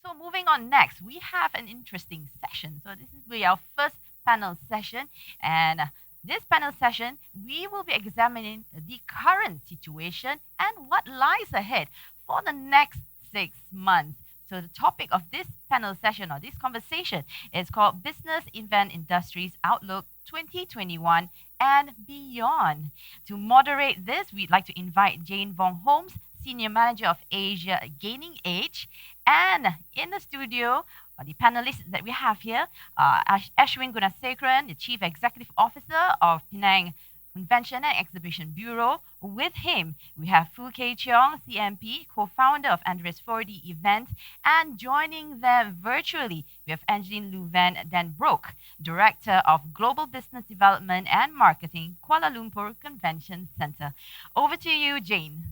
So moving on next, we have an interesting session. So this will be our first panel session, and this panel session, we will be examining the current situation and what lies ahead for the next 6 months. So the topic of this panel session or this conversation is called Business Event Industries Outlook 2021 and Beyond. To moderate this, we'd like to invite Jane Vong Holmes, Senior Manager of Asia GainingEdge, and in the studio, the panelists that we have here, Ashwin Gunasekeran, the Chief Executive Officer of Penang Convention and Exhibition Bureau. With him, we have Cheong, CMP, co-founder of Anderes Fourdy events, and joining them virtually, we have Angeline Lue-van then Broecke, Director of Global Business Development and Marketing, Kuala Lumpur Convention Center. Over to you, Jane.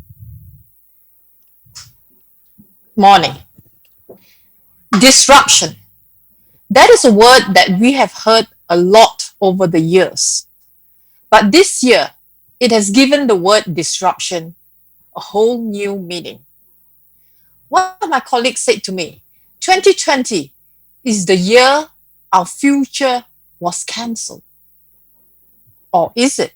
Morning. Disruption. That is a word that we have heard a lot over the years. But this year, it has given the word disruption a whole new meaning. One of my colleagues said to me, 2020 is the year our future was cancelled. Or is it?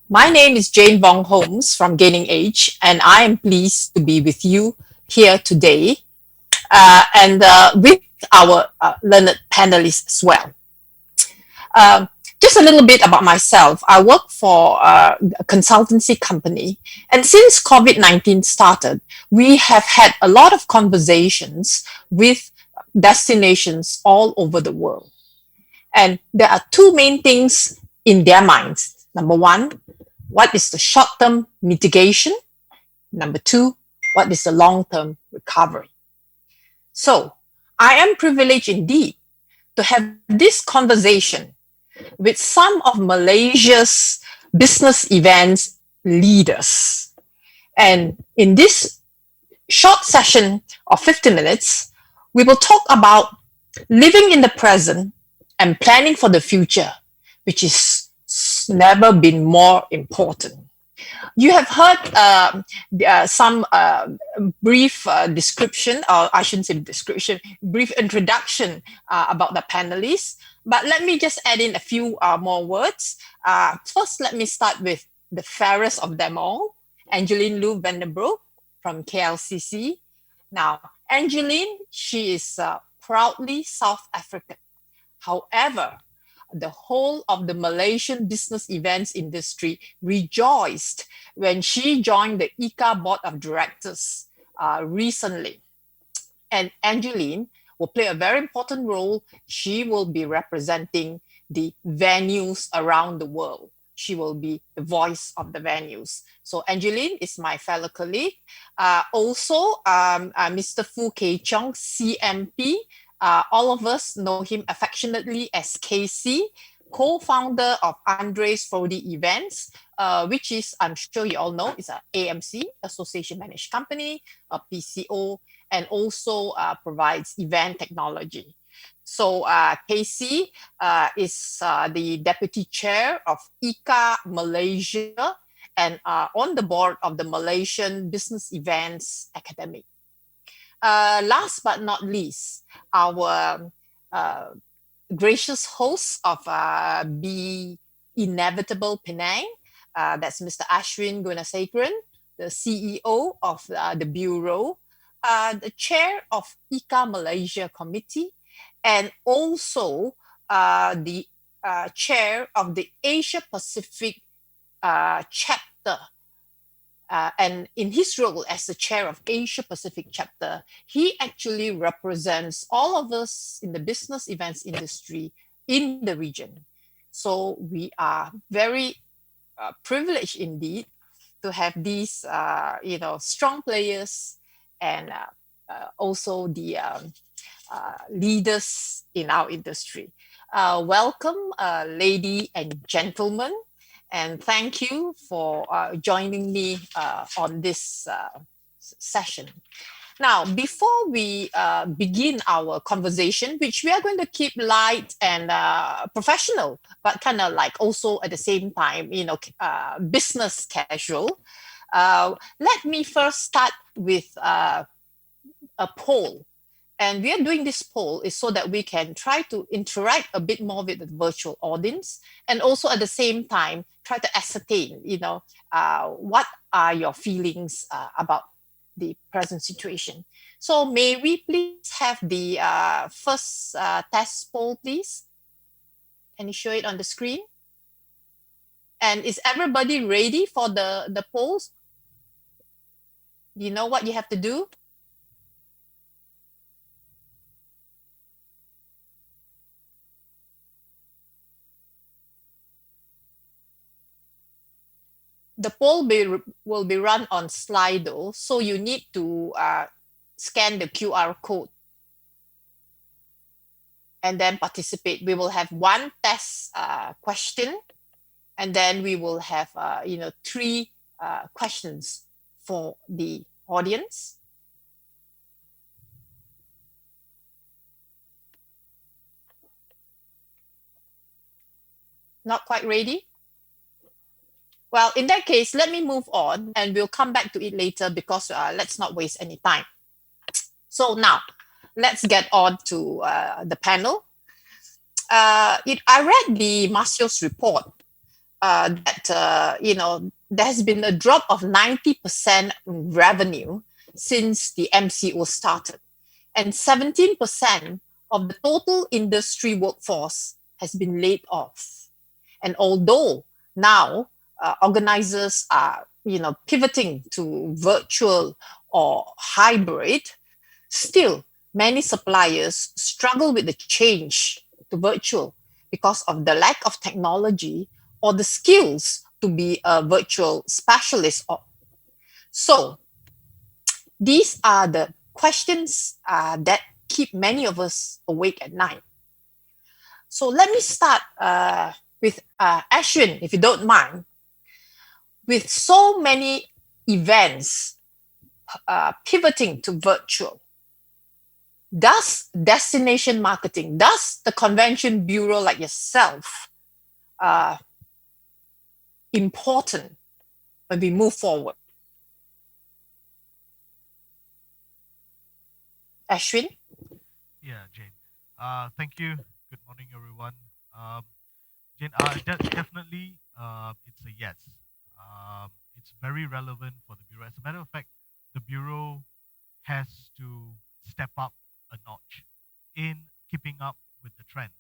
My name is Jane Vong Holmes from GainingEdge, and I am pleased to be with you here today and with our learned panelists as well. Just a little bit about myself. I work for a consultancy company, and since COVID-19 started, we have had a lot of conversations with destinations all over the world. And there are two main things in their minds. Number one, what is the short-term mitigation? Number two, what is the long-term recovery? So I am privileged indeed to have this conversation with some of Malaysia's business events leaders. And in this short session of 50 minutes, we will talk about living in the present and planning for the future, which is never been more important. You have heard some brief description, or I shouldn't say description, brief introduction about the panelists. But let me just add in a few more words. First, let me start with the fairest of them all, Angeline Lue-van from KLCC. Now, Angeline, she is proudly South African. However, the whole of the Malaysian business events industry rejoiced when she joined the ICA board of directors recently. And Angeline will play a very important role. She will be representing the venues around the world. She will be the voice of the venues. So Angeline is my fellow colleague. Also, Mr. Cheong, CMP. All of us know him affectionately as KC, co-founder of Anderes Fourdy Events, which is, I'm sure you all know, is an AMC, Association Managed Company, a PCO, and also provides event technology. So KC is the deputy chair of ICA Malaysia and on the board of the Malaysian Business Events Academy. Last but not least, our gracious host of Be Inevitable Penang, that's Mr. Ashwin Gunasekeran, the CEO of the Bureau, the chair of ICA Malaysia Committee, and also the chair of the Asia Pacific chapter. And in his role as the chair of Asia Pacific chapter, he actually represents all of us in the business events industry in the region. So we are very privileged indeed to have these, strong players and also the leaders in our industry. Welcome, ladies and gentlemen. And thank you for joining me on this session. Now, before we begin our conversation, which we are going to keep light and professional, but kind of like also at the same time, business casual, let me first start with a poll. And we are doing this poll is so that we can try to interact a bit more with the virtual audience, and also at the same time try to ascertain, what are your feelings about the present situation. So may we please have the first test poll, please? Can you show it on the screen? And is everybody ready for the polls? Do you know what you have to do? The poll will be run on Slido, so you need to scan the QR code and then participate. We will have one test question, and then we will have three questions for the audience. Not quite ready? Well, in that case, let me move on and we'll come back to it later, because let's not waste any time. So now, let's get on to the panel. I read the Marcio's report that, there has been a drop of 90% revenue since the MCO started. And 17% of the total industry workforce has been laid off. And although now organizers are, pivoting to virtual or hybrid, still many suppliers struggle with the change to virtual because of the lack of technology or the skills to be a virtual specialist. So these are the questions that keep many of us awake at night. So let me start with Ashwin, if you don't mind. With so many events pivoting to virtual, does destination marketing, does the convention bureau like yourself important when we move forward? Ashwin? Yeah, Jane. Thank you. Good morning, everyone. Jane, definitely, it's a yes. It's very relevant for the bureau. As a matter of fact, the bureau has to step up a notch in keeping up with the trend,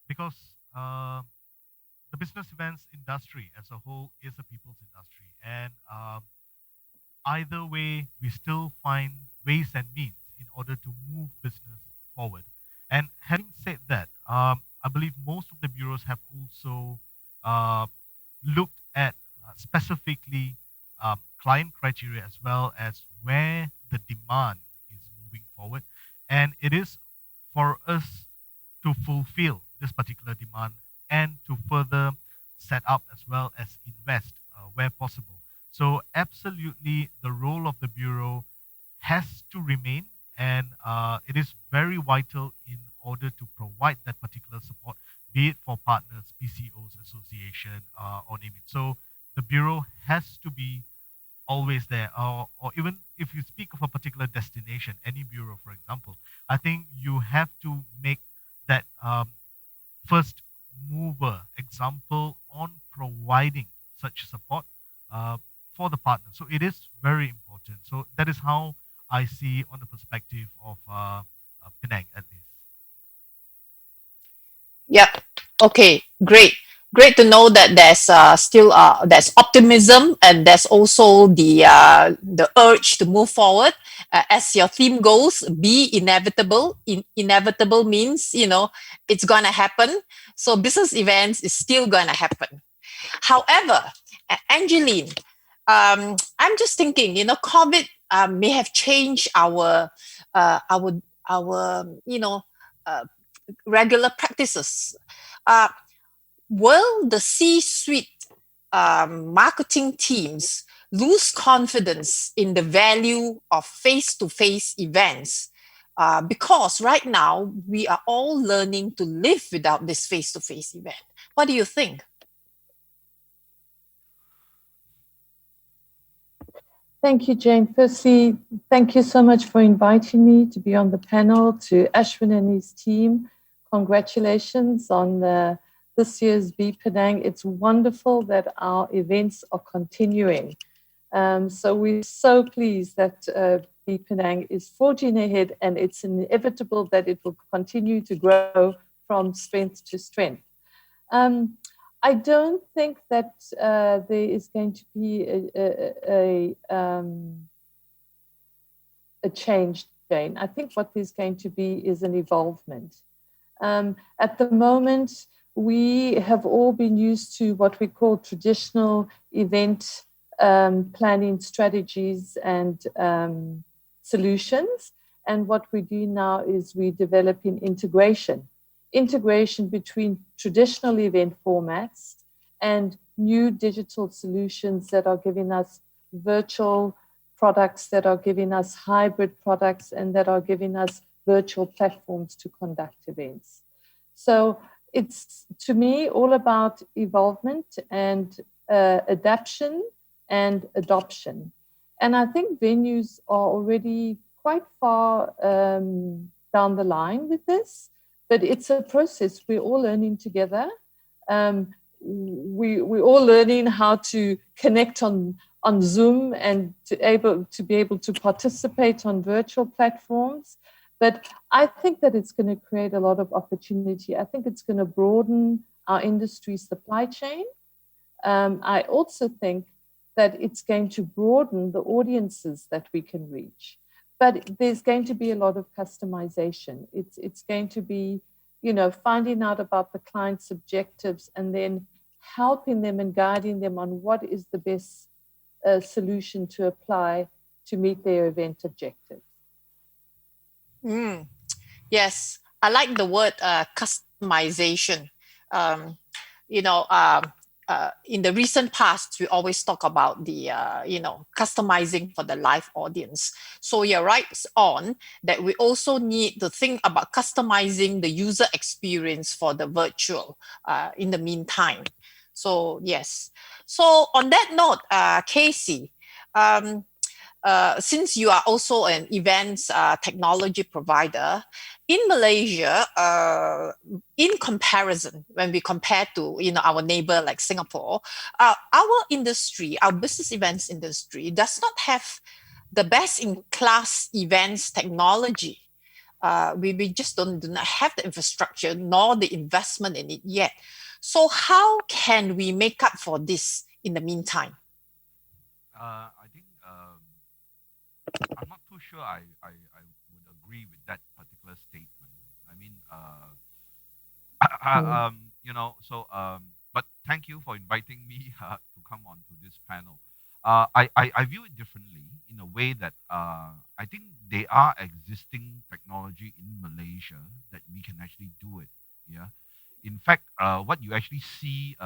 because the business events industry as a whole is a people's industry, and either way, we still find ways and means in order to move business forward. And having said that, I believe most of the bureaus have also looked at specifically client criteria, as well as where the demand is moving forward. And it is for us to fulfill this particular demand and to further set up as well as invest where possible. So absolutely, the role of the bureau has to remain, and it is very vital in order to provide that particular support, be it for partners, PCOs, association, or name it. So the bureau has to be always there, or even if you speak of a particular destination, any bureau, for example, I think you have to make that first mover example on providing such support for the partner. So it is very important. So that is how I see on the perspective of Penang, at least. Yep. Okay, great. Great to know that there's still there's optimism, and there's also the urge to move forward. As your theme goes, be inevitable. Inevitable means it's gonna happen. So business events is still gonna happen. However, Angeline, I'm just thinking, COVID may have changed our regular practices. Will the C-suite marketing teams lose confidence in the value of face-to-face events? Because right now we are all learning to live without this face-to-face event. What do you think? Thank you, Jane. Firstly, thank you so much for inviting me to be on the panel. To Ashwin and his team, congratulations on this year's Be Penang. It's wonderful that our events are continuing. So we're so pleased that Be Penang is forging ahead, and it's inevitable that it will continue to grow from strength to strength. Um, I don't think that there is going to be a change, Jane. I think what there's going to be is an evolvement. At the moment, we have all been used to what we call traditional event planning strategies and solutions. And what we do now is we're developing integration between traditional event formats and new digital solutions that are giving us virtual products, that are giving us hybrid products, and that are giving us virtual platforms to conduct events. So it's, to me, all about evolvement and adaptation and adoption. And I think venues are already quite far down the line with this, but it's a process. We're all learning together. We're all learning how to connect on Zoom and to be able to participate on virtual platforms. But I think that it's going to create a lot of opportunity. I think it's going to broaden our industry supply chain. I also think that it's going to broaden the audiences that we can reach. But there's going to be a lot of customization. It's going to be, finding out about the client's objectives and then helping them and guiding them on what is the best solution to apply to meet their event objectives. Yes, I like the word customization. In the recent past, we always talk about the, customizing for the live audience. So you're right on that we also need to think about customizing the user experience for the virtual in the meantime. So yes. So on that note, Casey, since you are also an events technology provider in Malaysia, in comparison, when we compare to our neighbor like Singapore, our industry, our business events industry, does not have the best in class events technology. We just do not have the infrastructure nor the investment in it yet. So how can we make up for this in the meantime? I think I'm not too sure I would agree with that particular statement. I mean, but thank you for inviting me to come on to this panel. I view it differently in a way that I think there are existing technology in Malaysia that we can actually do it. Yeah. In fact, what you actually see,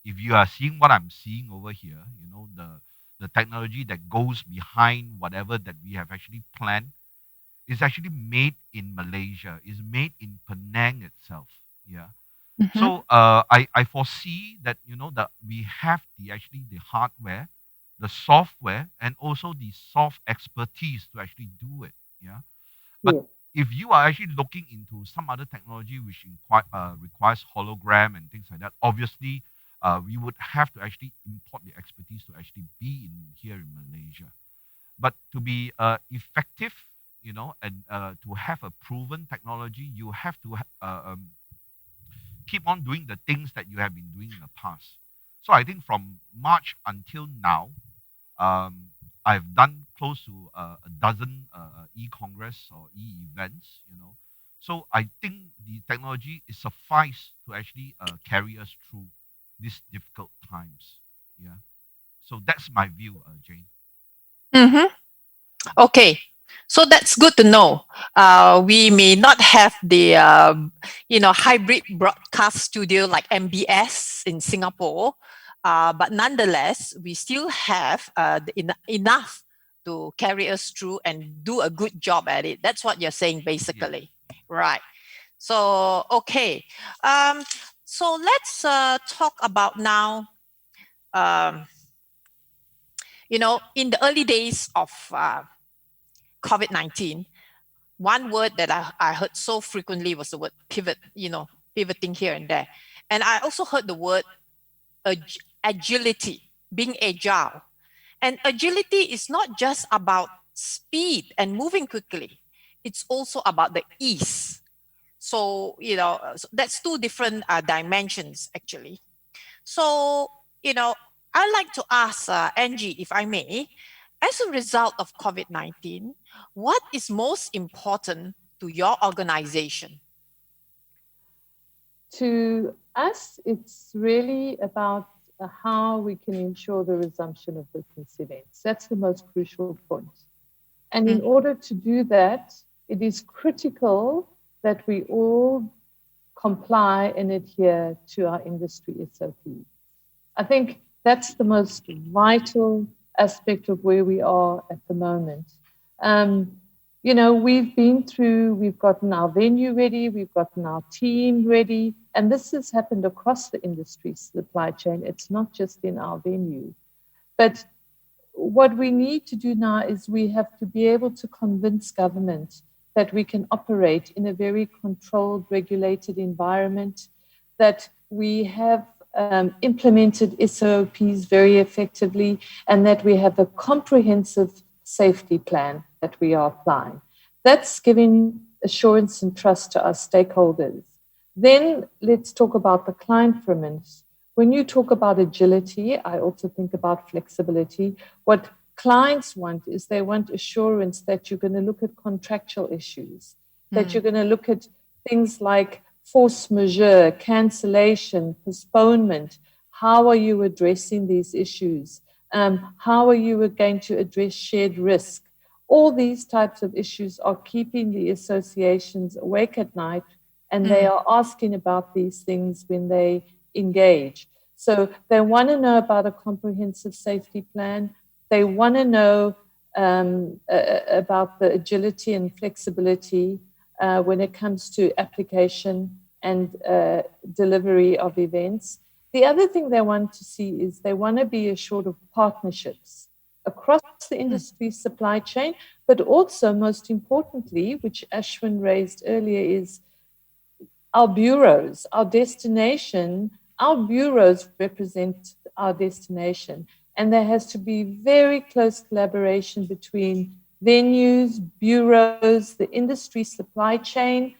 if you are seeing what I'm seeing over here, the technology that goes behind whatever that we have actually planned is actually made in Malaysia, is made in Penang itself. Yeah. Mm-hmm. So I foresee that that we have the hardware, the software, and also the soft expertise to actually do it. Yeah. But if you are actually looking into some other technology which requires hologram and things like that, obviously we would have to actually import the expertise to actually be here in Malaysia. But to be effective, and to have a proven technology, you have to keep on doing the things that you have been doing in the past. So I think from March until now, I've done close to a dozen e-congress or e-events, So I think the technology is suffice to actually carry us through these difficult times. Yeah. So that's my view, Jane. Mm-hmm. Okay. So that's good to know. We may not have the, hybrid broadcast studio like MBS in Singapore, but nonetheless, we still have enough to carry us through and do a good job at it. That's what you're saying, basically. Yes. Right. So, okay. So let's talk about now In the early days of COVID-19, one word that I heard so frequently was the word pivot, pivoting here and there. And I also heard the word agility, being agile. And agility is not just about speed and moving quickly. It's also about the ease. So, that's two different dimensions, actually. So, I'd like to ask Angie, if I may, as a result of COVID-19, what is most important to your organization? To us, it's really about how we can ensure the resumption of business events. That's the most crucial point. And in order to do that, it is critical that we all comply and adhere to our industry SOPs. I think that's the most vital aspect of where we are at the moment. We've gotten our venue ready, we've gotten our team ready, and this has happened across the industry supply chain. It's not just in our venue. But what we need to do now is we have to be able to convince government that we can operate in a very controlled, regulated environment, that we have implemented SOPs very effectively, and that we have a comprehensive safety plan that we are applying. That's giving assurance and trust to our stakeholders. Then let's talk about the client for a minute. When you talk about agility, I also think about flexibility. What clients want is they want assurance that you're going to look at contractual issues, that you're going to look at things like force majeure, cancellation, postponement. How are you addressing these issues? How are you going to address shared risk? All these types of issues are keeping the associations awake at night, and they are asking about these things when they engage. So they want to know about a comprehensive safety plan. They want to know about the agility and flexibility when it comes to application and delivery of events. The other thing they want to see is they want to be assured of partnerships across the industry supply chain, but also, most importantly, which Ashwin raised earlier, is our bureaus, our destination. Our bureaus represent our destination, and there has to be very close collaboration between venues, bureaus, the industry supply chain,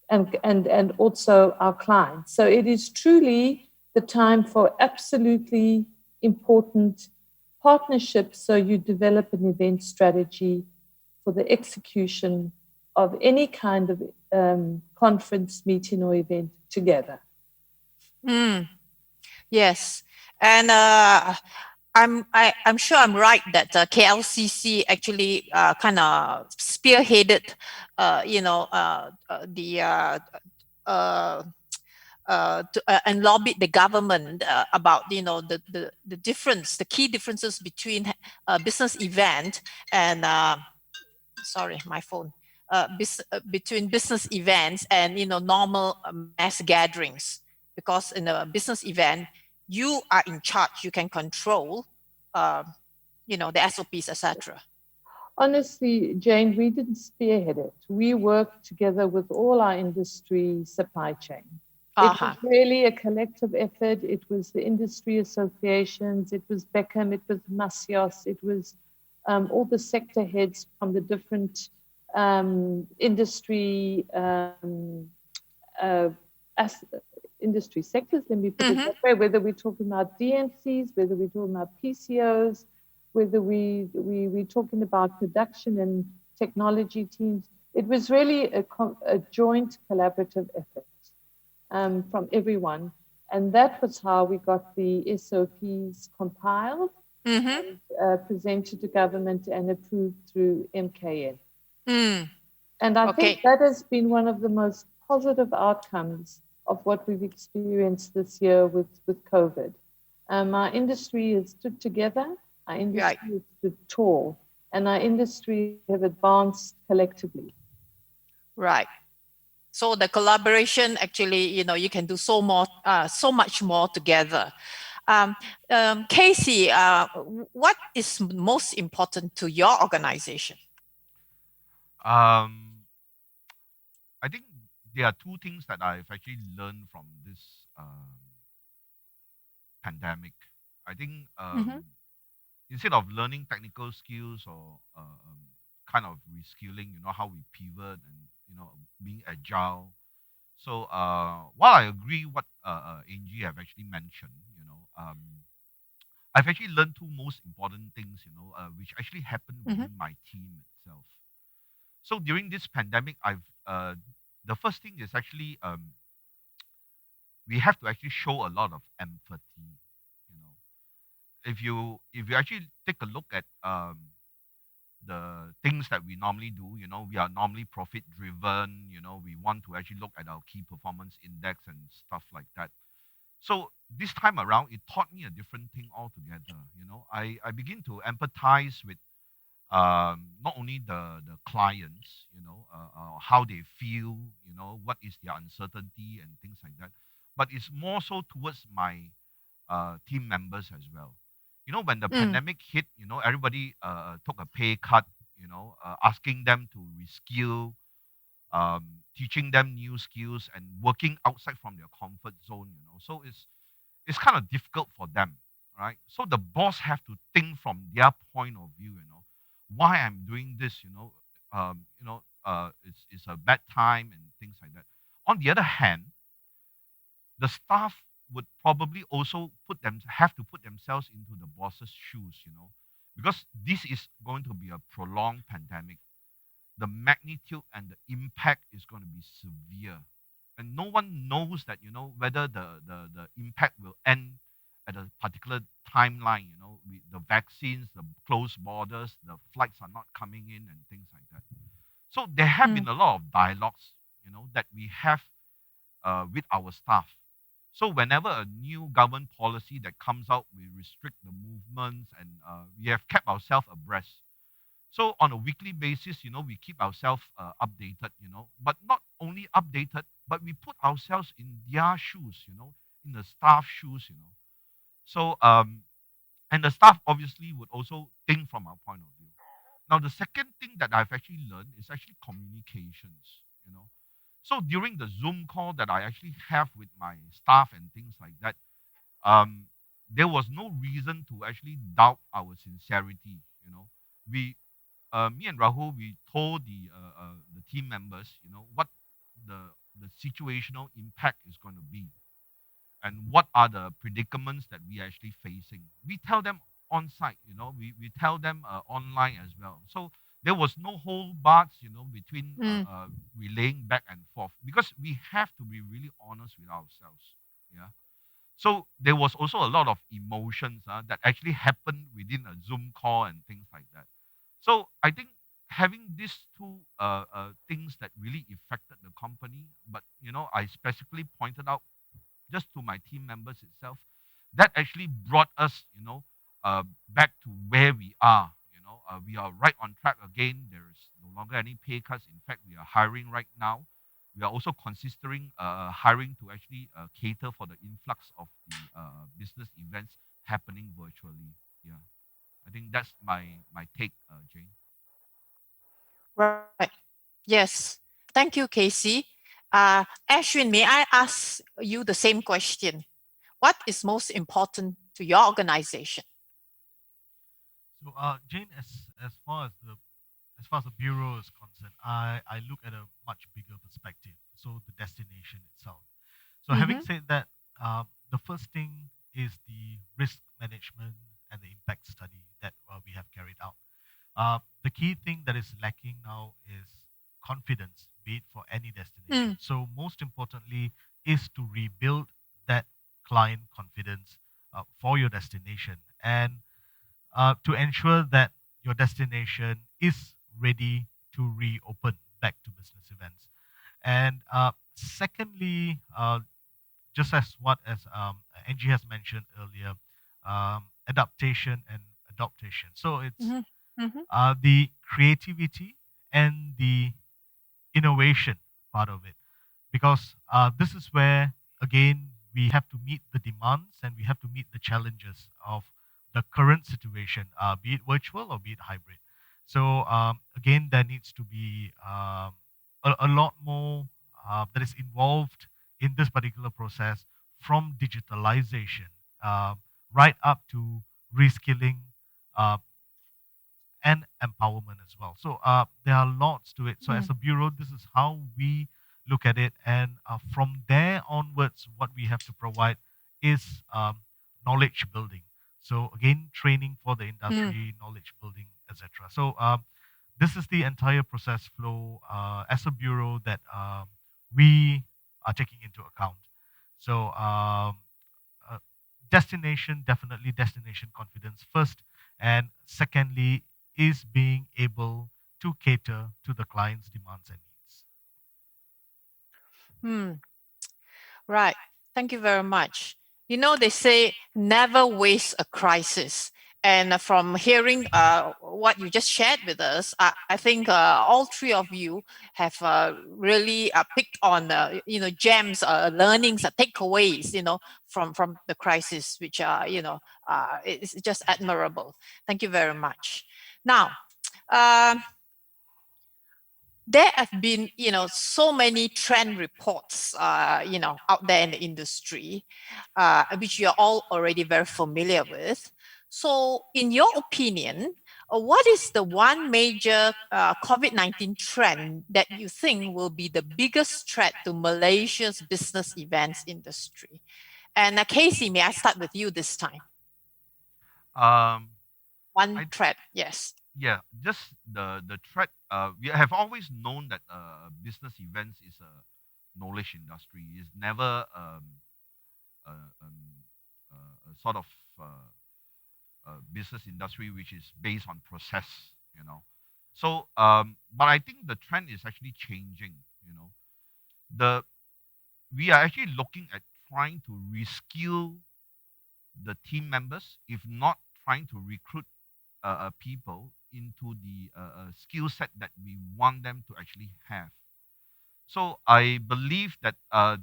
and also our clients. So it is truly the time for absolutely important partnerships, so you develop an event strategy for the execution of any kind of conference, meeting, or event together. Yes, and I'm sure I'm right that KLCC actually kind of spearheaded, and lobbied the government about the difference, the key differences between business event and sorry, my phone. Between business events and normal mass gatherings, because in a business event you are in charge, you can control the SOPs, etc. Honestly, Jane, we didn't spearhead it. We worked together with all our industry supply chain. It was really a collective effort. It was the industry associations, it was Beckham, it was Masios, it was all the sector heads from the different industry industry sectors, let me put it that way, whether we're talking about DMCs, whether we're talking about PCOs, whether we're talking about production and technology teams. It was really a joint collaborative effort from everyone. And that was how we got the SOPs compiled and presented to government and approved through MKN. And I think that has been one of the most positive outcomes of what we've experienced this year with COVID. Our industry has stood together, our industry has stood tall, and our industry have advanced collectively. Right. So the collaboration, actually, you can do so much more together. Casey, what is most important to your organization? I think there are two things that I've actually learned from this pandemic. I think instead of learning technical skills or kind of reskilling, how we pivot and being agile. So while I agree what Angie have actually mentioned, I've actually learned two most important things, which actually happened within my team itself. So during this pandemic, the first thing is actually we have to actually show a lot of empathy. You know, if you actually take a look at the things that we normally do, we are normally profit driven. We want to actually look at our key performance index and stuff like that. So this time around, it taught me a different thing altogether. I begin to empathize with not only the clients, how they feel, what is their uncertainty and things like that, but it's more so towards my team members as well. When the pandemic hit, everybody took a pay cut, asking them to reskill, teaching them new skills and working outside from their comfort zone, so it's kind of difficult for them, right? So the boss have to think from their point of view, why I'm doing this, it's a bad time and things like that. On the other hand, the staff would probably also have to put themselves into the boss's shoes, because this is going to be a prolonged pandemic. The magnitude and the impact is going to be severe, and no one knows that whether the impact will end at a particular timeline. With the vaccines, the closed borders, the flights are not coming in, and things like that. So there have been a lot of dialogues, that we have with our staff. So whenever a new government policy that comes out, we restrict the movements, and we have kept ourselves abreast. So on a weekly basis, we keep ourselves updated, but not only updated, but we put ourselves in their shoes, in the staff shoes. So and the staff obviously would also think from our point of view. Now the second thing that I've actually learned is actually communications. So during the Zoom call that I actually have with my staff and things like that, there was no reason to actually doubt our sincerity. We me and Rahul, we told the team members, what the situational impact is going to be, and what are the predicaments that we are actually facing. We tell them on site, we tell them online as well. So there was no hold bars, between relaying back and forth, because we have to be really honest with ourselves. Yeah. So there was also a lot of emotions that actually happened within a Zoom call and things like that. So I think having these two things that really affected the company, but I specifically pointed out just to my team members itself, that actually brought us, back to where we are. We are right on track again. There is no longer any pay cuts. In fact, we are hiring right now. We are also considering hiring to actually cater for the influx of the business events happening virtually. Yeah, I think that's my take, Jane. Right. Yes. Thank you, Casey. Ashwin, may I ask you the same question? What is most important to your organization? So, Jane, as far as the bureau is concerned, I look at a much bigger perspective. So the destination itself. So having said that, the first thing is the risk management and the impact study that we have carried out. The key thing that is lacking now is confidence, be it for any destination. So most importantly is to rebuild that client confidence for your destination, and to ensure that your destination is ready to reopen back to business events. And secondly, just as Angie has mentioned earlier, adaptation and adaptation. So it's the creativity and the innovation part of it, because this is where again we have to meet the demands and we have to meet the challenges of the current situation, be it virtual or be it hybrid. So again, there needs to be a lot more that is involved in this particular process, from digitalization right up to reskilling and empowerment as well. So there are lots to it. So as a bureau, this is how we look at it, and from there onwards, what we have to provide is knowledge building. So again, training for the industry, knowledge building, etc. So this is the entire process flow as a bureau that we are taking into account. So destination, definitely destination confidence first, and secondly is being able to cater to the client's demands and needs. Right. Thank you very much. You know, they say never waste a crisis. And from hearing what you just shared with us, I think all three of you have really picked on gems, learnings, takeaways, from the crisis, which are it's just admirable. Thank you very much. Now, there have been, so many trend reports, out there in the industry, which you're all already very familiar with. So, in your opinion, what is the one major COVID-19 trend that you think will be the biggest threat to Malaysia's business events industry? And Casey, may I start with you this time? One threat, yes. Yeah, just the threat. We have always known that business events is a knowledge industry. It's never a sort of business industry which is based on process. So, but I think the trend is actually changing. We are actually looking at trying to reskill the team members, if not trying to recruit people into the skill set that we want them to actually have. So I believe that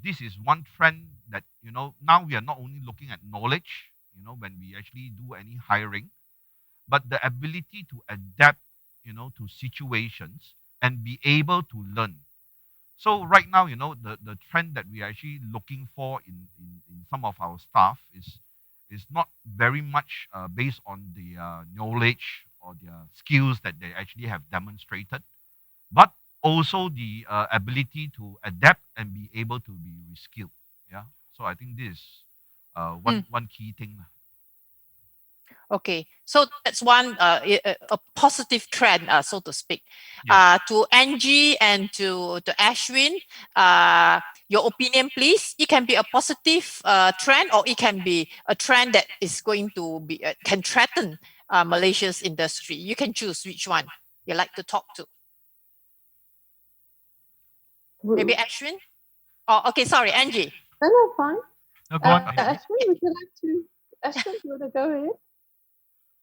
this is one trend that, now we are not only looking at knowledge, when we actually do any hiring, but the ability to adapt, to situations and be able to learn. So right now, the trend that we are actually looking for in some of our staff is not very much based on the knowledge or their skills that they actually have demonstrated, but also the ability to adapt and be able to be reskilled. Yeah. So I think this is one key thing. Okay, so that's one a positive trend, so to speak. Yeah. To Angie and to Ashwin, your opinion, please. It can be a positive trend, or it can be a trend that is going to be can threaten Malaysia's industry. You can choose which one you like to talk to. Maybe Ashwin. Oh, okay. Sorry, Angie. No, fine. No, go on. Ashwin, would you like to? Ashwin, do you want to go ahead?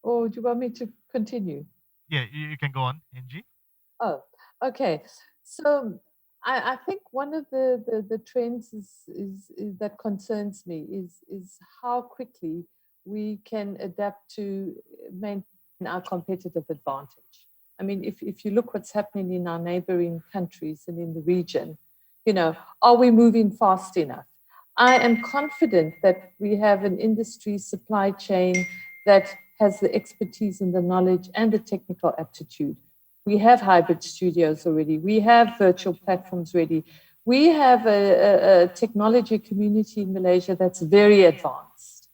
Or do you want me to continue? Yeah, you can go on, Angie. Oh, okay. So I think one of the trends is that concerns me is how quickly we can adapt to maintain our competitive advantage. I mean, if you look what's happening in our neighboring countries and in the region, are we moving fast enough? I am confident that we have an industry supply chain that has the expertise and the knowledge and the technical aptitude. We have hybrid studios already. We have virtual platforms ready. We have a technology community in Malaysia that's very advanced.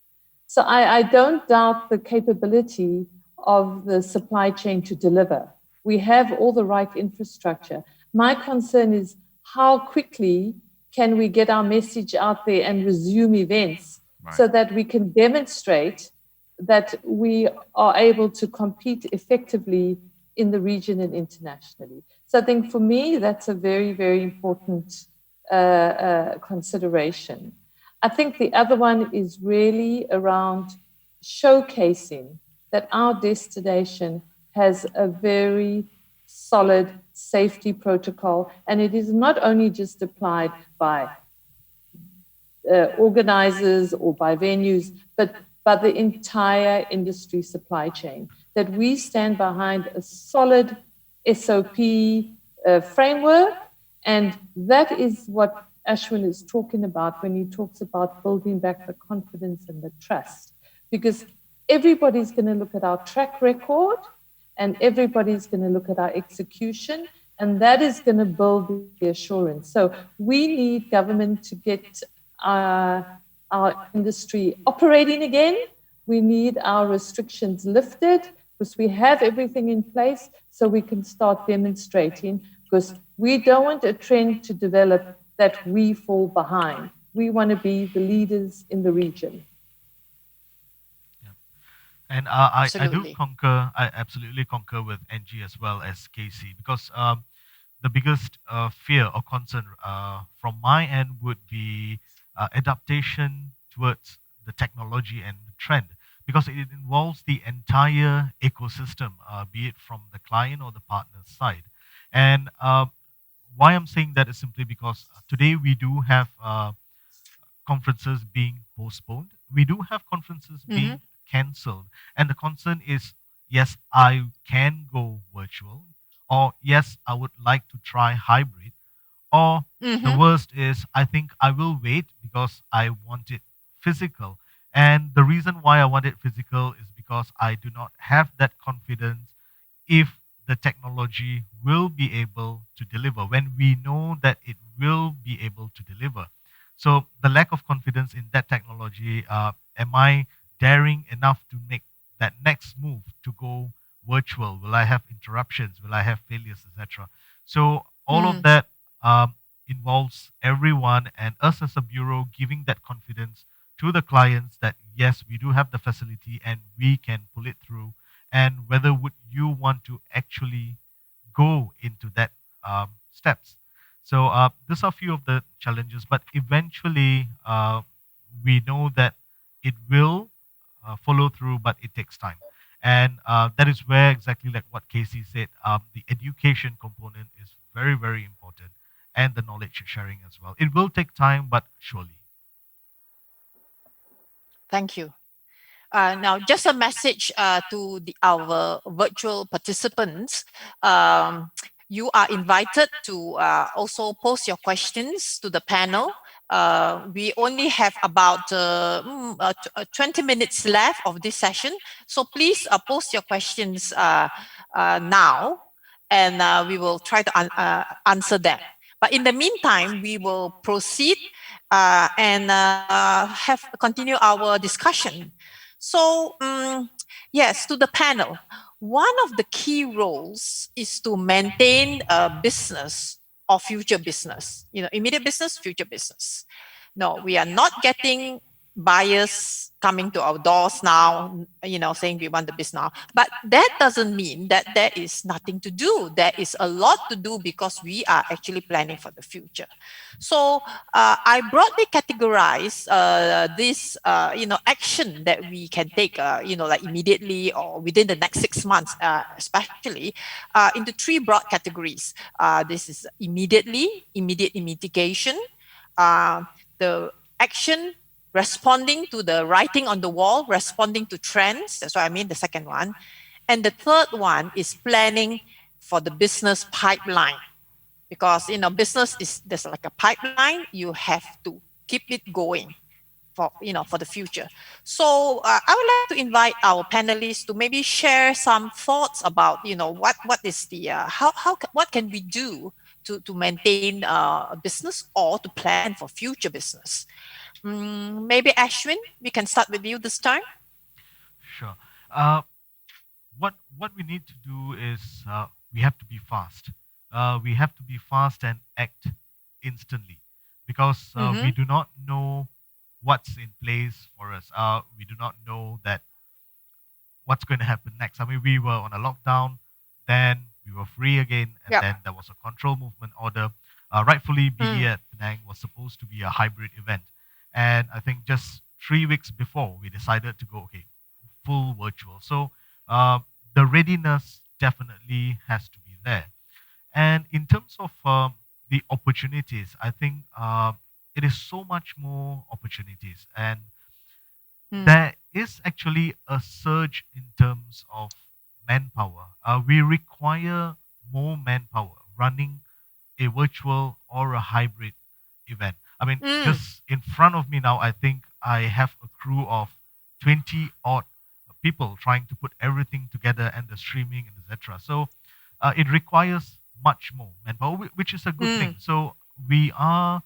So I don't doubt the capability of the supply chain to deliver. We have all the right infrastructure. My concern is how quickly can we get our message out there and resume events so that we can demonstrate that we are able to compete effectively in the region and internationally. So I think for me, that's a very, very important consideration. I think the other one is really around showcasing that our destination has a very solid safety protocol, and it is not only just applied by organizers or by venues, but by the entire industry supply chain, that we stand behind a solid SOP framework. And that is what Ashwin is talking about when he talks about building back the confidence and the trust. Because everybody's going to look at our track record and everybody's going to look at our execution, and that is going to build the assurance. So we need government to get our industry operating again. We need our restrictions lifted because we have everything in place so we can start demonstrating, because we don't want a trend to develop that we fall behind. We want to be the leaders in the region. And I do Absolutely. concur. I absolutely concur with Angie as well as Casey, because the biggest fear or concern from my end would be adaptation towards the technology and the trend, because it involves the entire ecosystem, be it from the client or the partner side. And why I'm saying that is simply because today we do have conferences being postponed. We do have conferences being cancelled. And the concern is, yes, I can go virtual, or yes, I would like to try hybrid, or the worst is, I think I will wait because I want it physical. And the reason why I want it physical is because I do not have that confidence if the technology will be able to deliver, when we know that it will be able to deliver. So the lack of confidence in that technology, am I daring enough to make that next move to go virtual? Will I have interruptions? Will I have failures, etc.? So all of that involves everyone and us as a bureau giving that confidence to the clients that yes, we do have the facility and we can pull it through. And whether would you want to actually go into that steps. So these are a few of the challenges, but eventually we know that it will follow through, but it takes time. And that is where exactly like what Casey said, the education component is very, very important, and the knowledge sharing as well. It will take time, but surely. Thank you. Now, just a message to our virtual participants. You are invited to also post your questions to the panel. We only have about 20 minutes left of this session. So please post your questions now, and we will try to answer them. But in the meantime, we will proceed and have continue our discussion. So, yes, to the panel, one of the key roles is to maintain a business or future business, immediate business, future business. No, we are not getting buyers coming to our doors now, saying we want the business now. But that doesn't mean that there is nothing to do. There is a lot to do because we are actually planning for the future. So I broadly categorize this, action that we can take, like immediately or within the next 6 months, especially into 3 broad categories. This is immediate mitigation, the action responding to the writing on the wall, responding to trends. That's what I mean, the second one. And the third one is planning for the business pipeline. Because, business there's like a pipeline, you have to keep it going for the future. So I would like to invite our panelists to maybe share some thoughts about, what is the, what can we do to maintain a business or to plan for future business. Maybe Ashwin, we can start with you this time. Sure. What we need to do is we have to be fast. We have to be fast and act instantly, because we do not know what's in place for us. We do not know that what's going to happen next. I mean, we were on a lockdown, then we were free again, and then there was a control movement order. Rightfully, BE at Penang was supposed to be a hybrid event. And I think just 3 weeks before, we decided to go, okay, full virtual. So the readiness definitely has to be there. And in terms of the opportunities, I think it is so much more opportunities, and Mm. there is actually a surge in terms of manpower. We require more manpower running a virtual or a hybrid event. I mean, just in front of me now, I think I have a crew of 20 odd people trying to put everything together and the streaming and etc. So it requires much more manpower, which is a good thing. So we are,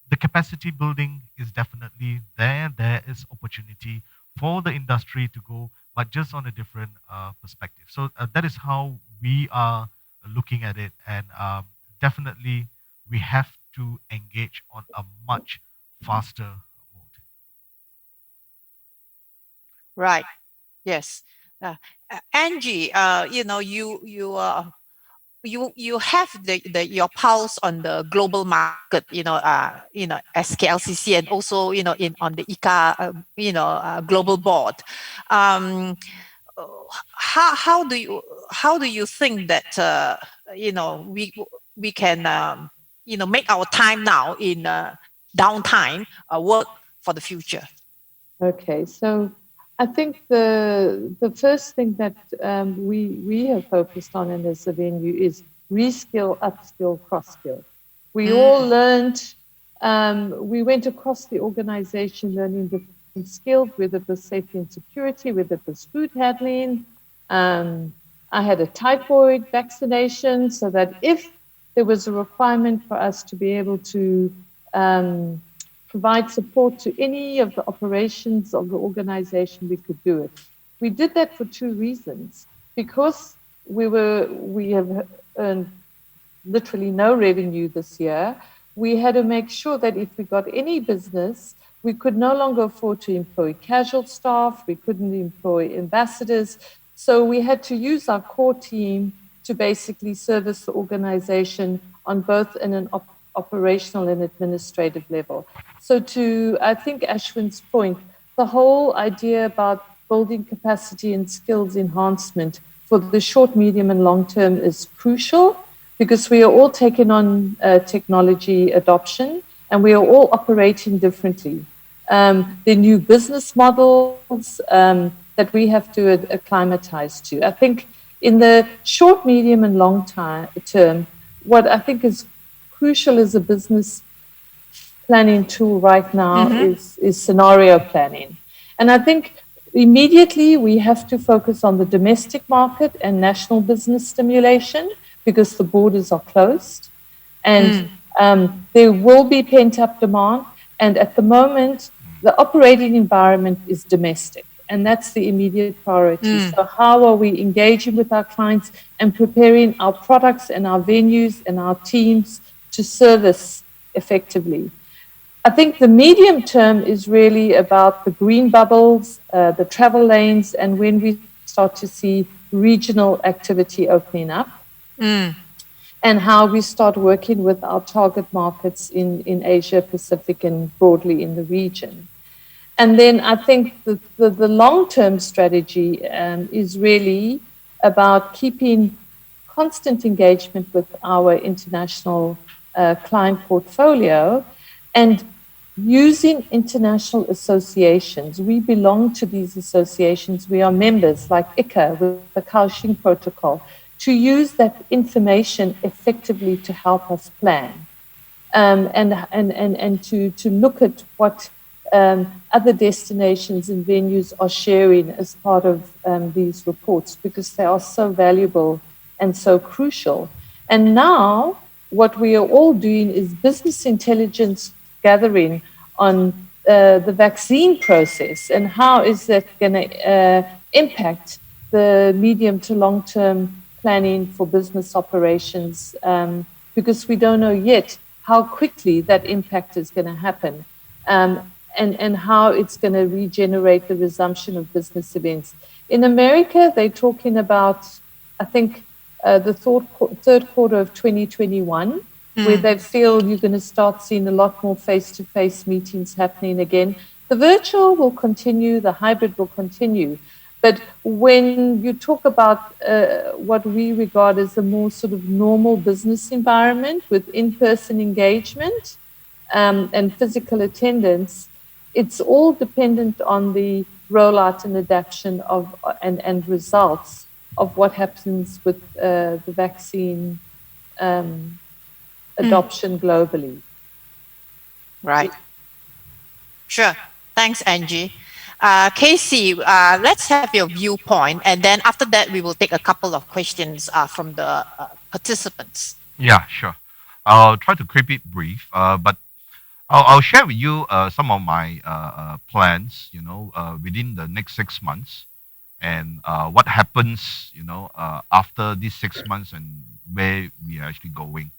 the capacity building is definitely there. There is opportunity for the industry to go, but just on a different perspective. So that is how we are looking at it, and definitely we have to engage on a much faster mode. Right. Yes. Angie, you have the your pulse on the global market, SKLCC, and also in on the ICA, global board. Um, how do you think that we can make our time now in downtime work for the future? Okay, so I think the first thing that we have focused on in this venue is reskill, upskill, cross-skill. We all learned, we went across the organization learning different skills, whether it was safety and security, whether it was food handling. I had a typhoid vaccination so that if there was a requirement for us to be able to provide support to any of the operations of the organization, we could do it. We did that for two reasons. Because we have earned literally no revenue this year, we had to make sure that if we got any business, we could no longer afford to employ casual staff, we couldn't employ ambassadors. So we had to use our core team to basically service the organization on both an operational and administrative level. So to, I think, Ashwin's point, the whole idea about building capacity and skills enhancement for the short, medium, and long term is crucial because we are all taking on technology adoption and we are all operating differently. The new business models that we have to acclimatize to. I think in the short, medium, and long term, what I think is crucial as a business planning tool right now is scenario planning. And I think immediately we have to focus on the domestic market and national business stimulation because the borders are closed. And there will be pent-up demand. And at the moment, the operating environment is domestic. And that's the immediate priority. So how are we engaging with our clients and preparing our products and our venues and our teams to service effectively? I think the medium term is really about the green bubbles, the travel lanes, and when we start to see regional activity opening up, and how we start working with our target markets in Asia Pacific and broadly in the region. And then I think the long-term strategy is really about keeping constant engagement with our international client portfolio and using international associations. We belong to these associations. We are members like ICA with the Kaohsiung Protocol to use that information effectively to help us plan and to look at what other destinations and venues are sharing as part of these reports because they are so valuable and so crucial. And now what we are all doing is business intelligence gathering on the vaccine process and how is that going to impact the medium to long-term planning for business operations because we don't know yet how quickly that impact is going to happen. And how it's going to regenerate the resumption of business events. In America, they're talking about, I think, the third quarter of 2021, where they feel you're going to start seeing a lot more face-to-face meetings happening again. The virtual will continue, the hybrid will continue. But when you talk about what we regard as a more sort of normal business environment with in-person engagement, and physical attendance, it's all dependent on the rollout and adaptation of and results of what happens with the vaccine adoption globally. Right. Sure. Thanks, Angie. Casey, let's have your viewpoint, and then after that, we will take a couple of questions from the participants. Yeah, sure. I'll try to keep it brief, but I'll share with you some of my plans, within the next 6 months, and what happens, after these 6 months and where we are actually going.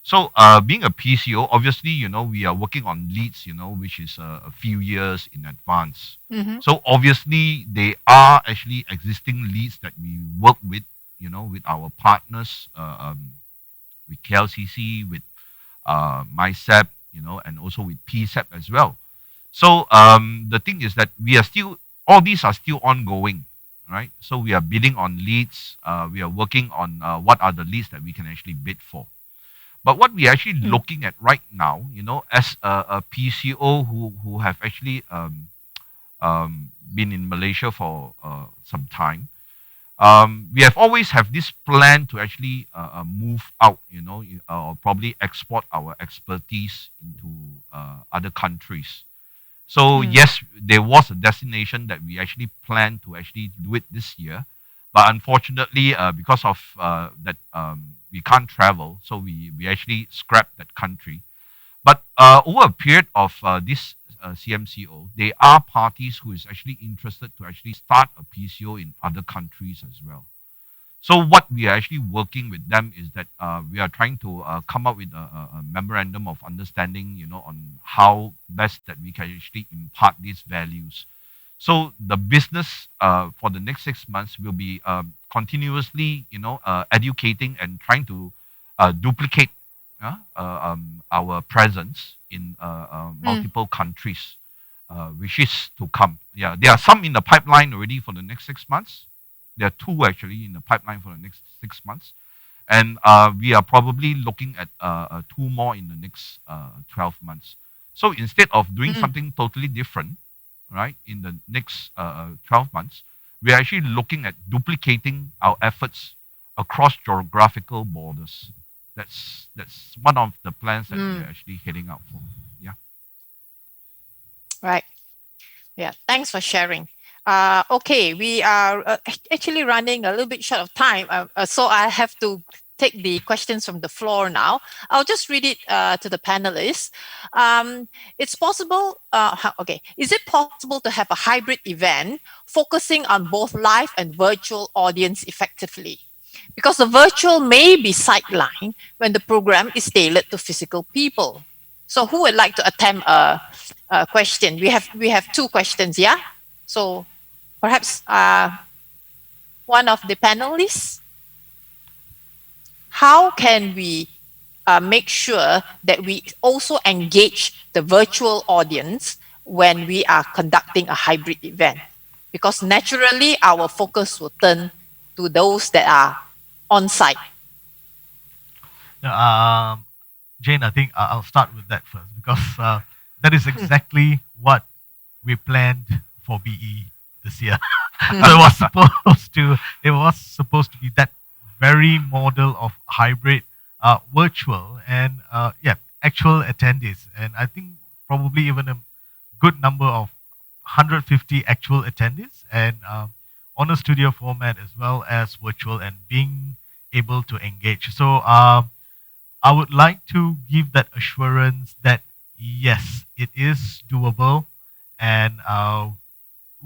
So, being a PCO, obviously, we are working on leads, which is a few years in advance. Mm-hmm. So, obviously, they are actually existing leads that we work with, with our partners, with KLCC, with MySEP, and also with PSEP as well. So, the thing is that all these are still ongoing, right? So, we are bidding on leads. We are working on what are the leads that we can actually bid for. But what we're actually looking at right now, as a PCO who have actually been in Malaysia for some time, we have always have this plan to actually move out, or probably export our expertise into other countries. So yes, there was a destination that we actually planned to actually do it this year, but unfortunately, because of that, we can't travel, so we actually scrapped that country. But over a period of this CMCO, there are parties who is actually interested to actually start a PCO in other countries as well. So what we are actually working with them is that we are trying to come up with a memorandum of understanding, on how best that we can actually impart these values. So the business for the next 6 months will be continuously, educating and trying to duplicate our presence in multiple countries, which is to come. Yeah, there are some in the pipeline already for the next 6 months. There are two actually in the pipeline for the next 6 months. And we are probably looking at two more in the next 12 months. So instead of doing something totally different, right, in the next 12 months, we are actually looking at duplicating our efforts across geographical borders. That's one of the plans that we're actually heading out for. Yeah. Right. Yeah. Thanks for sharing. Okay, we are actually running a little bit short of time, so I have to take the questions from the floor now. I'll just read it to the panelists. It's possible, okay, is it possible to have a hybrid event focusing on both live and virtual audience effectively? Because the virtual may be sidelined when the program is tailored to physical people. So who would like to attempt a question? We have two questions, yeah? So perhaps one of the panelists. How can we make sure that we also engage the virtual audience when we are conducting a hybrid event? Because naturally, our focus will turn to those that are on site. Jane, I think I'll start with that first because that is exactly what we planned for BE this year. So it was supposed to be that very model of hybrid, virtual and actual attendees, and I think probably even a good number of 150 actual attendees, and on a studio format as well as virtual, and being able to engage. So I would like to give that assurance that yes, it is doable, and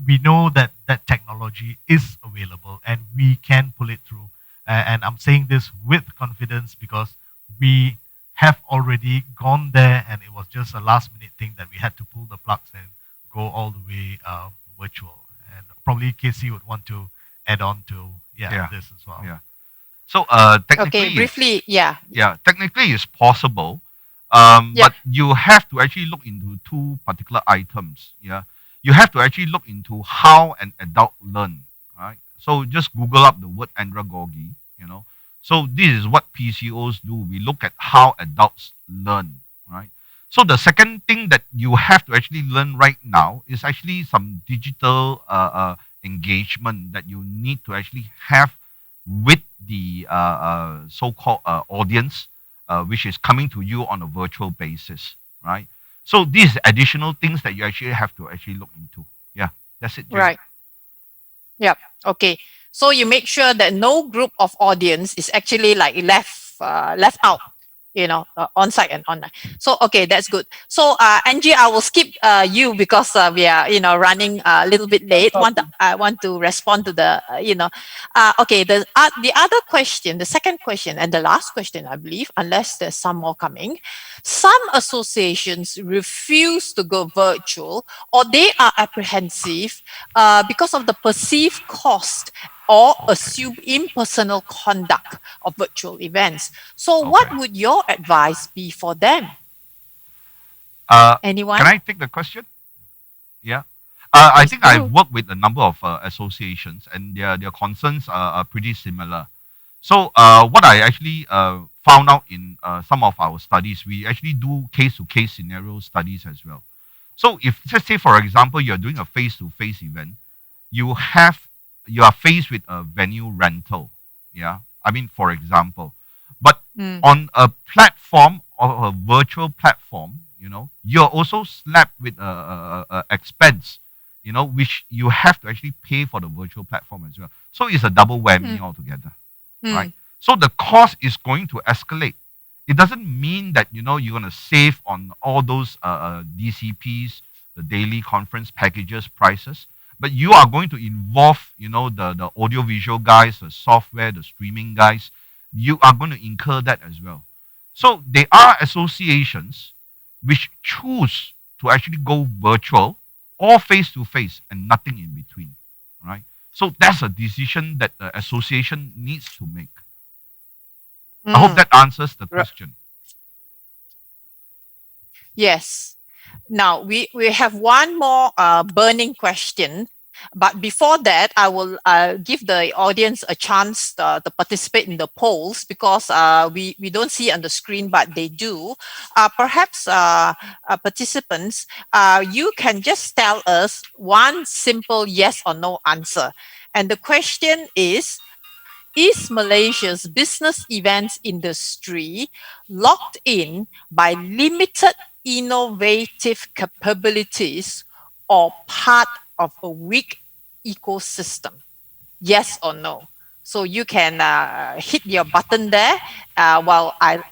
we know that that technology is available and we can pull it through. And I'm saying this with confidence because we have already gone there, and it was just a last minute thing that we had to pull the plugs and go all the way virtual. And probably Casey would want to add on to this as well. Yeah. So technically, Okay, briefly, yeah. Yeah, technically it's possible, but you have to actually look into two particular items. Yeah, you have to actually look into how an adult learn. Right. So just Google up the word andragogy. So this is what PCOs do. We look at how adults learn. Right. So the second thing that you have to actually learn right now is actually some digital engagement that you need to actually have with the so-called audience, which is coming to you on a virtual basis, right? So these additional things that you actually have to actually look into. Yeah, that's it, Jane. Right. Yep. Okay. So you make sure that no group of audience is actually like left out, on site and online. So okay, that's good. So Angie, I will skip you because we are running a little bit late. I want to respond to the okay, the other question, the second question and the last question, I believe, unless there's some more coming. Some associations refuse to go virtual, or they are apprehensive because of the perceived cost or assume impersonal conduct of virtual events. So what would your advice be for them? Anyone? Can I take the question? Yeah. I think I've worked with a number of associations, and their concerns are pretty similar. So what I actually found out in some of our studies, we actually do case-to-case scenario studies as well. So if, let's say, for example, you're doing a face-to-face event, you are faced with a venue rental. Yeah. I mean, for example. But on a platform or a virtual platform, you're also slapped with a expense, which you have to actually pay for the virtual platform as well. So it's a double whammy altogether, right? So the cost is going to escalate. It doesn't mean that, you're going to save on all those DCPs, the daily conference packages prices, but you are going to involve, the audiovisual guys, the software, the streaming guys. You are going to incur that as well. So there are associations which choose to actually go virtual or face-to-face and nothing in between, right? So that's a decision that the association needs to make. I hope that answers the question. Yes. Now, we have one more burning question. But before that, I will give the audience a chance to participate in the polls, because we don't see on the screen, but they do. Perhaps participants, you can just tell us one simple yes or no answer. And the question is Malaysia's business events industry locked in by limited innovative capabilities or part of a weak ecosystem? Yes or no? So you can hit your button there while I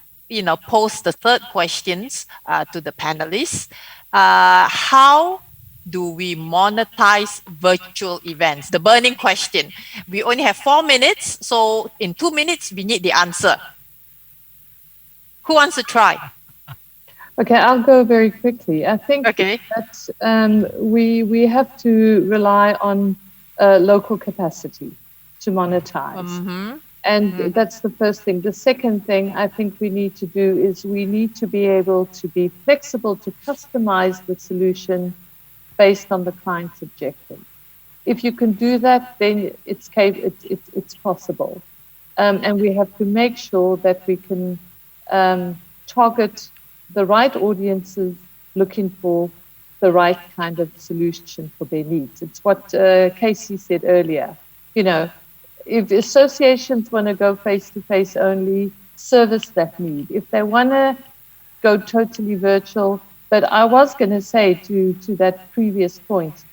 pose the third questions to the panelists. How do we monetize virtual events? The burning question. We only have 4 minutes, so in 2 minutes we need the answer. Who wants to try? Okay, I'll go very quickly. I think that we have to rely on local capacity to monetize. And that's the first thing. The second thing I think we need to do is we need to be able to be flexible to customize the solution based on the client's objective. If you can do that, then it's possible. And we have to make sure that we can target the right audiences looking for the right kind of solution for their needs. It's what Casey said earlier. If associations want to go face-to-face only, service that need. If they want to go totally virtual, but I was going to say to that previous point,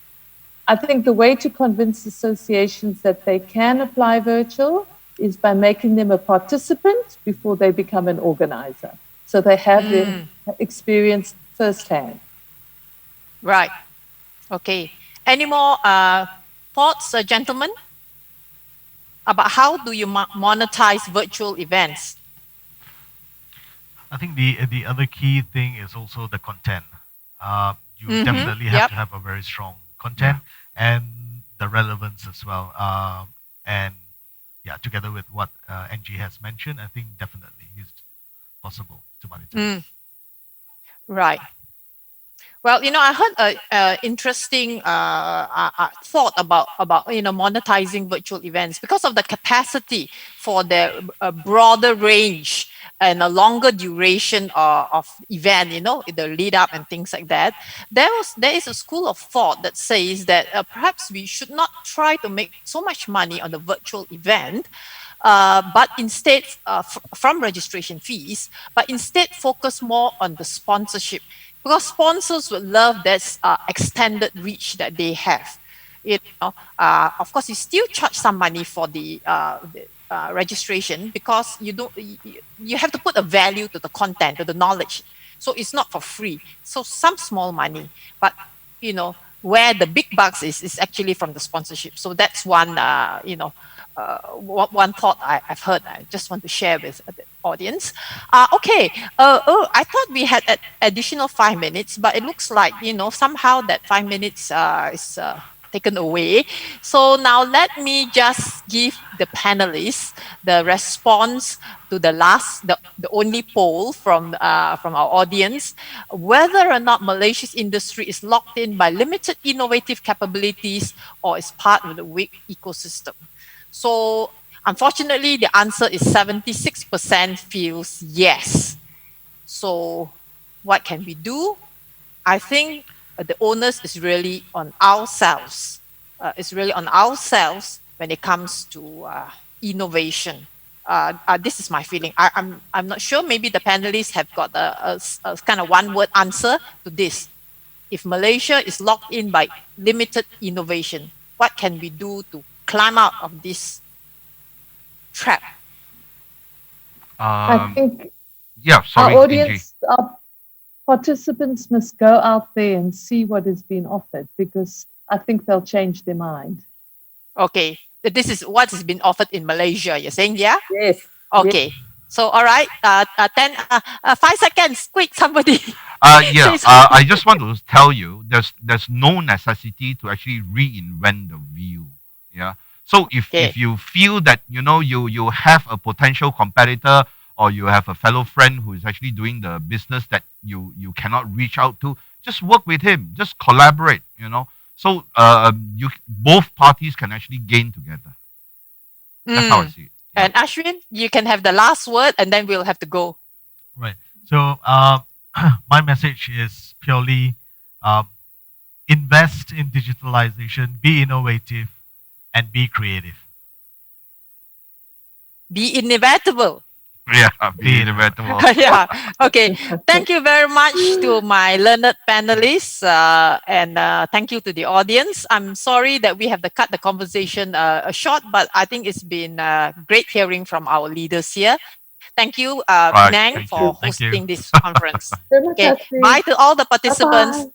I think the way to convince associations that they can apply virtual is by making them a participant before they become an organizer. So they have the experience firsthand. Right. Okay. Any more thoughts, gentlemen, about how do you monetize virtual events? I think the other key thing is also the content. You definitely have to have a very strong content and the relevance as well. And yeah, together with what Angie has mentioned, I think definitely it's possible to monetize. Right. Well, I heard an interesting thought about monetizing virtual events because of the capacity for the broader range and a longer duration of event, the lead up and things like that, there is a school of thought that says that perhaps we should not try to make so much money on the virtual event, but instead from registration fees, but instead focus more on the sponsorship, because sponsors would love that extended reach that they have. Of course, you still charge some money for the registration, because you have to put a value to the content, to the knowledge. So it's not for free. So some small money, but where the big bucks is actually from the sponsorship. So that's one one thought I've heard. I just want to share with the audience. Okay. I thought we had an additional 5 minutes, but it looks like somehow that 5 minutes is taken away. So now let me just give the panelists the response to the only poll from our audience, whether or not Malaysia's industry is locked in by limited innovative capabilities or is part of the weak ecosystem. So unfortunately, the answer is 76% feels yes. So what can we do? I think the onus is really on ourselves. It's really on ourselves when it comes to innovation. This is my feeling. I'm not sure. Maybe the panelists have got a kind of one-word answer to this. If Malaysia is locked in by limited innovation, what can we do to climb out of this trap? I think sorry, our audience, our participants must go out there and see what is being offered, because I think they'll change their mind. Okay, this is what has been offered in Malaysia. You're saying, yeah? Yes. Okay. Yes. So, all right, 5 seconds, quick, somebody. I just want to tell you, there's no necessity to actually reinvent the wheel. Yeah. So if you feel that you have a potential competitor, or you have a fellow friend who is actually doing the business that you cannot reach out to, just work with him, just collaborate. So both parties can actually gain together. That's how I see it. And Ashwin, you can have the last word, and then we'll have to go. Right. So my message is purely invest in digitalization, be innovative, and be creative. Be inevitable. Yeah, be inevitable. Yeah. Okay. Thank you very much to my learned panelists, and thank you to the audience. I'm sorry that we have to cut the conversation short, but I think it's been great hearing from our leaders here. Thank you, Penang, for hosting this conference. Okay. Bye to all the participants. Bye-bye.